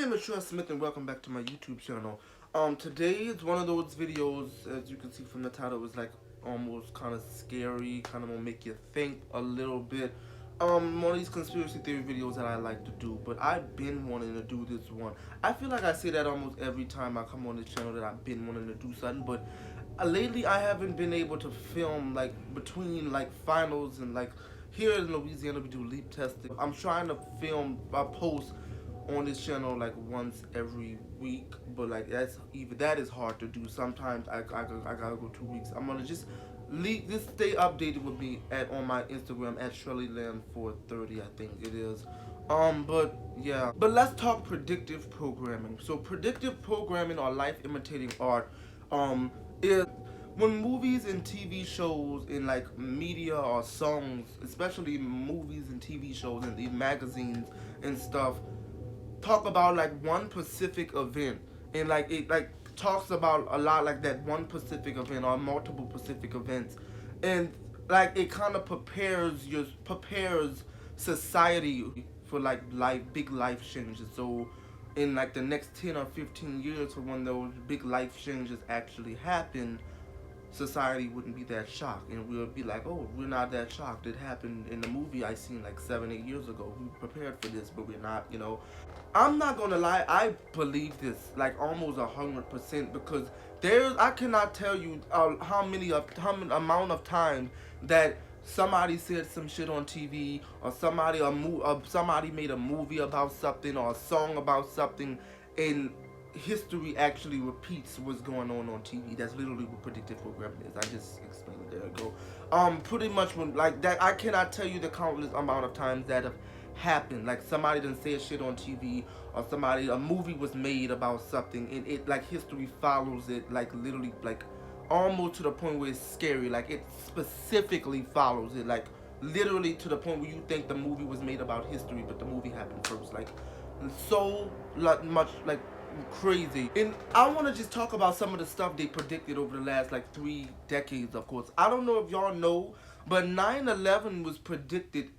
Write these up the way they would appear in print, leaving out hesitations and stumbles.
name is Trey Smith and welcome back to my YouTube channel. Today is one of those videos, as you can see from the title, is like almost kind of scary, kind of gonna make you think a little bit. One of these conspiracy theory videos that I like to do, but I've been wanting to do this one. I feel like I say that almost every time I come on this channel that I've been wanting to do something, but lately I haven't been able to film like between like finals and like here in Louisiana we do leap testing. I'm trying to film a post on this channel like once every week, but like that is hard to do. Sometimes I gotta go 2 weeks. I'm gonna just stay updated with me on my Instagram at ShirleyLand430, I think it is. But yeah, but let's talk predictive programming. So predictive programming, or life imitating art, is when movies and TV shows in like media or songs, especially movies and TV shows and the magazines and stuff, talk about like one specific event, and like it like talks about a lot like that one specific event or multiple specific events, and like it kind of prepares society for like big life changes. So in like the next 10 or 15 years, for when those big life changes actually happen, society wouldn't be that shocked, and we would be like, oh, we're not that shocked. It happened in the movie I seen like 7-8 years ago. We prepared for this, but we're not. I'm not gonna lie, I believe this like almost 100%, because I cannot tell you how many amount of times that somebody said some shit on TV, or somebody made a movie about something or a song about something, and history actually repeats what's going on TV. That's literally what predictive programming is. I just explained it. There you go. Pretty much when like that, I cannot tell you the countless amount of times that have happened. Like somebody done said shit on TV, or a movie was made about something, and it like history follows it, like literally, like almost to the point where it's scary. Like it specifically follows it, like literally to the point where you think the movie was made about history, but the movie happened first. Like so much like crazy. And I want to just talk about some of the stuff they predicted over the last like 3 decades. Of course, I don't know if y'all know, but 9/11 was predicted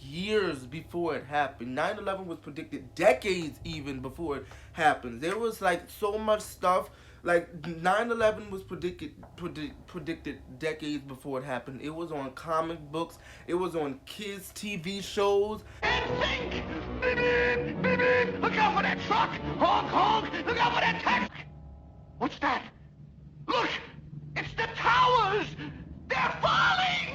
years before it happened. 9/11 was predicted decades even before it happened. There was like so much stuff. Like 9/11 was predicted decades before it happened. It was on comic books. It was on kids' TV shows. And think! Beep, beep, beep, beep. Look out for that truck! Honk, honk! Look out for that taxi! What's that? Look! It's the towers! They're falling!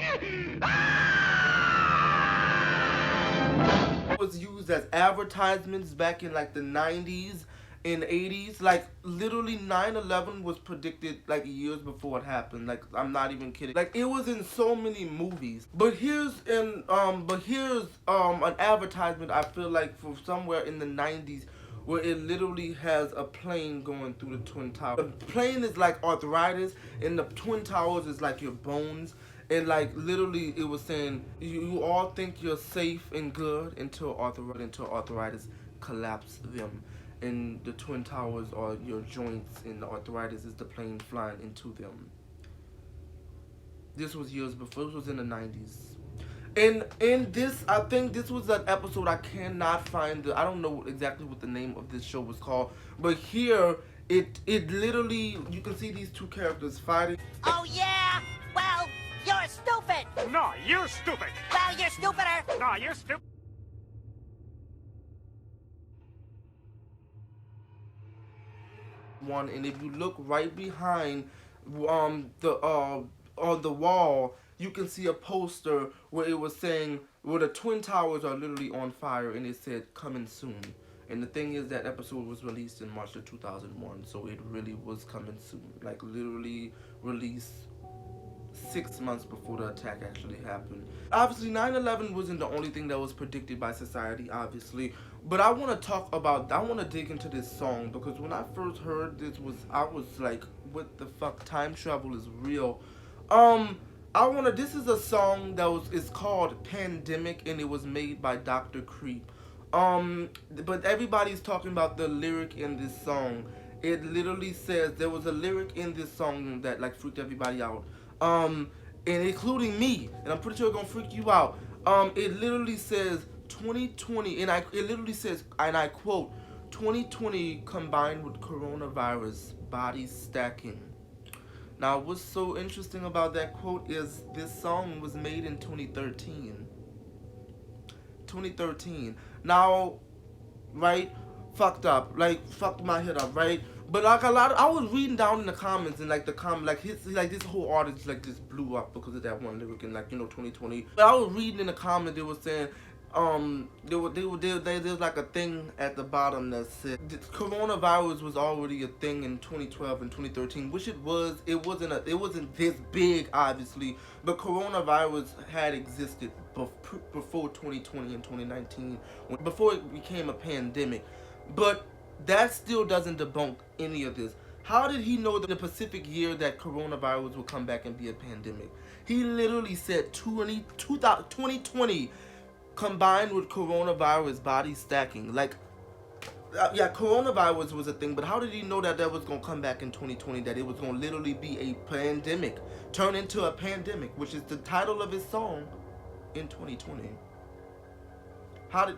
It was used as advertisements back in like the 90s and 80s. Like literally 9/11 was predicted like years before it happened. Like I'm not even kidding. Like it was in so many movies. But here's an advertisement, I feel like, from somewhere in the 90s, where it literally has a plane going through the Twin Towers. The plane is like arthritis, and the Twin Towers is like your bones. And like literally it was saying, you all think you're safe and good until arthritis collapse them. And the Twin Towers are your joints, and the arthritis is the plane flying into them. This was years before. This was in the 90s. And in this, I think this was an episode, I cannot find I don't know exactly what the name of this show was called, but here it literally, you can see these two characters fighting. Oh yeah? Well, you're stupid! No, you're stupid! Well, you're stupider! No, you're stupid! One, and if you look right behind on the wall, you can see a poster where it was saying, where the Twin Towers are literally on fire, and it said coming soon. And the thing is, that episode was released in March of 2001, so it really was coming soon. Like literally released 6 months before the attack actually happened. Obviously 9/11 wasn't the only thing that was predicted by society, obviously, but I want to dig into this song, because when I first heard this, I was like, what the fuck, time travel is real. This is a song it's called Pandemic, and it was made by Dr. Creep. But everybody's talking about the lyric in this song. It literally says, there was a lyric in this song that like freaked everybody out. And including me, and I'm pretty sure it's gonna freak you out. It literally says 2020, and it literally says, and I quote, 2020 combined with coronavirus, bodies stacking. Now, what's so interesting about that quote is this song was made in 2013. 2013. Now, right? Fucked up. Like, fucked my head up, right? But like a lot of, I was reading down in the comments and like the comment, like his, like this whole artist like just blew up because of that one lyric in like, 2020. But I was reading in the comment, they were saying, there was like a thing at the bottom that said coronavirus was already a thing in 2012 and 2013, which it was. It wasn't this big, obviously, but coronavirus had existed before 2020 and 2019, before it became a pandemic. But that still doesn't debunk any of this. How did he know the specific year that coronavirus would come back and be a pandemic? He literally said 2020 combined with coronavirus, body stacking. Like, yeah, coronavirus was a thing, but how did he know that was going to come back in 2020, that it was going to literally be a pandemic, turn into a pandemic, which is the title of his song in 2020? How did...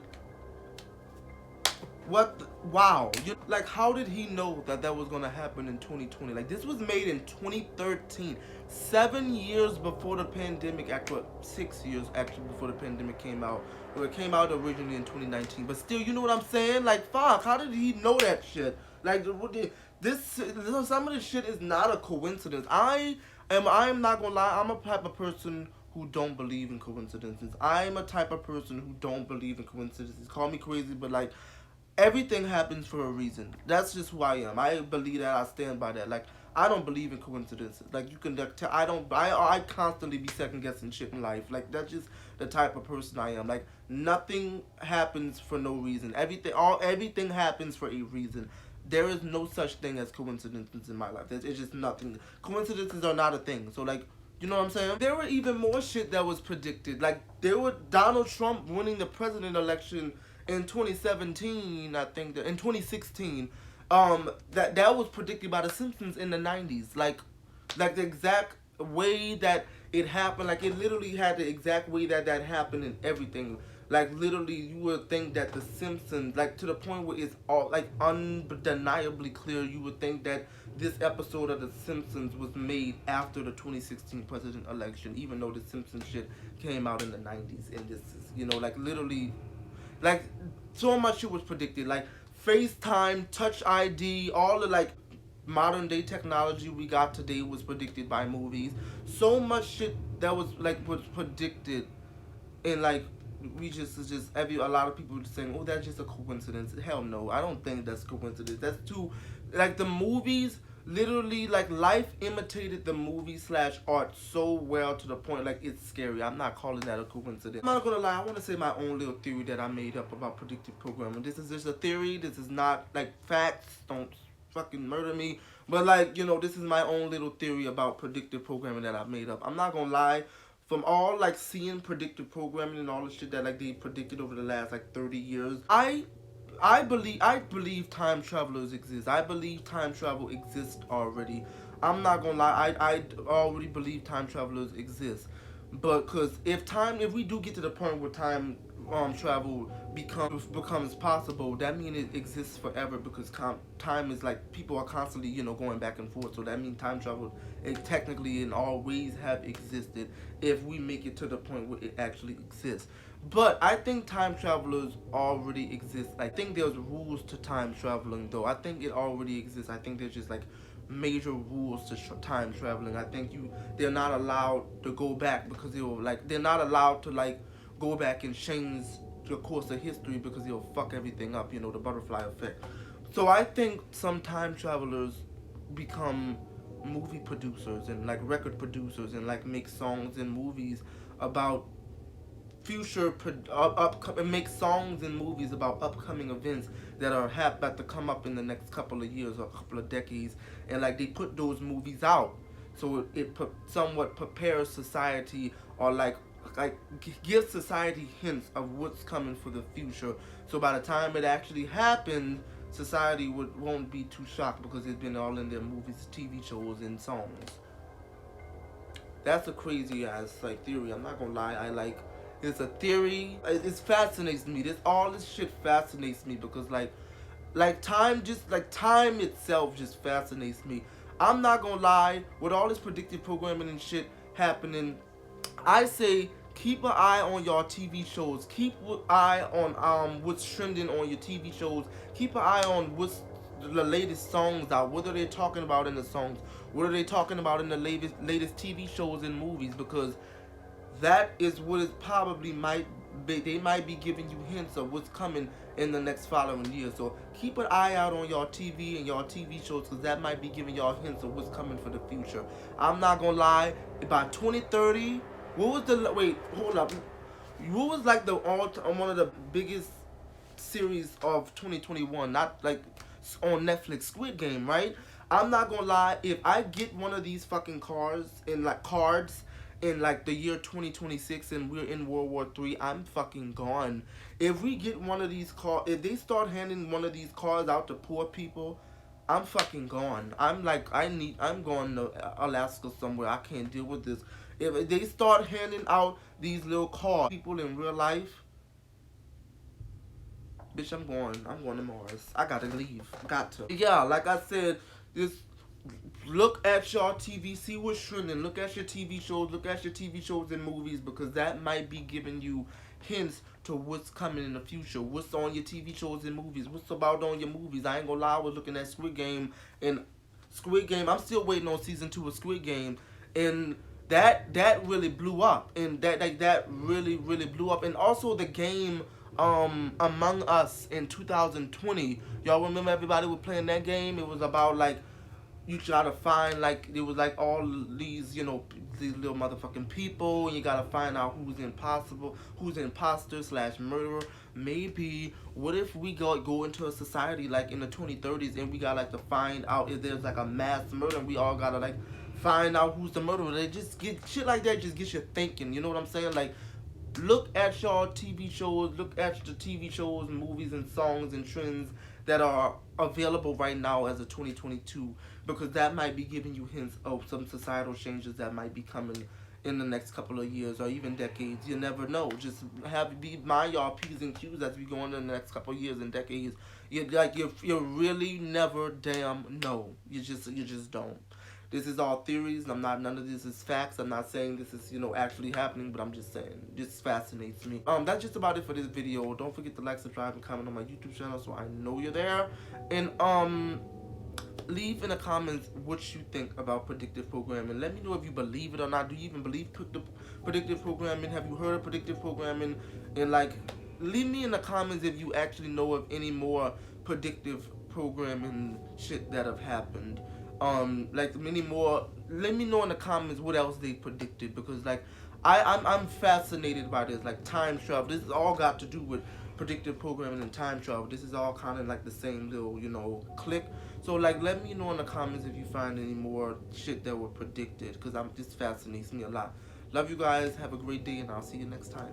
Wow. Like, how did he know that was going to happen in 2020? Like, this was made in 2013. 7 years before the pandemic, actually 6 years actually before the pandemic came out. Or it came out originally in 2019. But still, you know what I'm saying? Like, fuck, how did he know that shit? Like, some of this shit is not a coincidence. I'm not gonna lie, I'm a type of person who don't believe in coincidences. I'm a type of person who don't believe in coincidences. Call me crazy, but like, everything happens for a reason. That's just who I am. I believe that. I stand by that. Like, I don't believe in coincidences. Like, you can tell, I constantly be second guessing shit in life. Like, that's just the type of person I am. Like, nothing happens for no reason. Everything happens for a reason. There is no such thing as coincidences in my life. It's just nothing. Coincidences are not a thing. So, like, you know what I'm saying? There were even more shit that was predicted. Like, there were Donald Trump winning the president election in 2017, I think, in 2016, that was predicted by The Simpsons in the 90s. Like the exact way that it happened, like it literally had the exact way that happened and everything. Like, literally, you would think that The Simpsons, like, to the point where it's all, like, undeniably clear, you would think that this episode of The Simpsons was made after the 2016 president election, even though The Simpsons shit came out in the 90s, and this is, like, literally... Like, so much shit was predicted. Like, FaceTime, Touch ID, all the, like, modern day technology we got today was predicted by movies. So much shit that was, like, was predicted. And, like, a lot of people just saying, oh, that's just a coincidence. Hell no, I don't think that's coincidence. That's too, like, the movies... Literally, like, life imitated the movie / art so well to the point, like, it's scary. I'm not calling that a coincidence. I'm not gonna lie, I want to say my own little theory that I made up about predictive programming. This is just a theory. This is not, like, facts. Don't fucking murder me. But, like, this is my own little theory about predictive programming that I made up. I'm not gonna lie. From all, like, seeing predictive programming and all the shit that, like, they predicted over the last, like, 30 years, I believe time travelers exist. I believe time travel exists already. I'm not gonna lie, I already believe time travelers exist. But because if we do get to the point where time travel becomes possible, that means it exists forever, because time is like, people are constantly, going back and forth. So that means time travel, it technically in all ways have existed if we make it to the point where it actually exists. But I think time travelers already exist. I think there's rules to time traveling, though. I think it already exists. I think there's just, like, major rules to time traveling. I think they're not allowed to go back because they're not allowed to, like, go back and change the course of history because it'll fuck everything up, the butterfly effect. So I think some time travelers become movie producers and, like, record producers and, like, make songs and movies about make songs and movies about upcoming events that are about to come up in the next couple of years or a couple of decades, and, like, they put those movies out so it somewhat prepares society, or like gives society hints of what's coming for the future, so by the time it actually happens, society won't be too shocked because it's been all in their movies, TV shows, and songs. That's a crazy ass, like, theory. I'm not gonna lie, it's a theory. It fascinates me. All this shit fascinates me because, like, Like time itself just fascinates me. I'm not gonna lie, with all this predictive programming and shit happening, I say keep an eye on your TV shows. Keep an eye on what's trending on your TV shows. Keep an eye on what's the latest songs out. What are they talking about in the songs? What are they talking about in the latest TV shows and movies? Because that is what is probably might be, they might be giving you hints of what's coming in the next following year. So keep an eye out on your TV and your TV shows, because that might be giving y'all hints of what's coming for the future. I'm not gonna lie, by 2030, what was the wait? Hold up, what was like the all one of the biggest series of 2021? Not like on Netflix, Squid Game, right? I'm not gonna lie, if I get one of these fucking cards in like the year 2026 and we're in World War III, I'm fucking gone. If we get one of these cards, if they start handing one of these cards out to poor people, I'm fucking gone. I'm going to Alaska somewhere. I can't deal with this. If they start handing out these little cards, people in real life, bitch, I'm going. I'm going to Mars. I gotta leave. Got to. Yeah, like I said, this. Look at your TV, see what's trending. Look at your TV shows. Look at your TV shows and movies, because that might be giving you hints to what's coming in the future. What's on your TV shows and movies. What's about on your movies. I ain't gonna lie, I was looking at Squid Game, and Squid Game, I'm still waiting on season 2 of Squid Game, and that really blew up, and that really blew up. And also the game Among Us in 2020. Y'all remember everybody was playing that game? It was about like you try to find, like, it was like all these, these little motherfucking people, and you gotta find out who's imposter slash murderer. Maybe what if we go into a society like in the 2030s, and we got like to find out if there's like a mass murder, and we all gotta like find out who's the murderer. They just get shit like that, just gets you thinking. You know what I'm saying? Like, look at your TV shows, look at the TV shows, movies, and songs and trends that are available right now as of 2022, because that might be giving you hints of some societal changes that might be coming in the next couple of years or even decades. You never know. Just mind your P's and Q's as we go into the next couple of years and decades. You really never damn know. You just don't. This is all theories. None of this is facts. I'm not saying this is, actually happening, but I'm just saying. This fascinates me. That's just about it for this video. Don't forget to like, subscribe, and comment on my YouTube channel so I know you're there. And, leave in the comments what you think about predictive programming. Let me know if you believe it or not. Do you even believe predictive programming? Have you heard of predictive programming? And, like, leave me in the comments if you actually know of any more predictive programming shit that have happened. Like many more. Let me know in the comments what else they predicted, because like I'm fascinated by this, like time travel. This is all got to do with predictive programming and time travel. This is all kind of like the same little click. So like, let me know in the comments if you find any more shit that were predicted, because this fascinates me a lot. Love you guys. Have a great day, and I'll see you next time.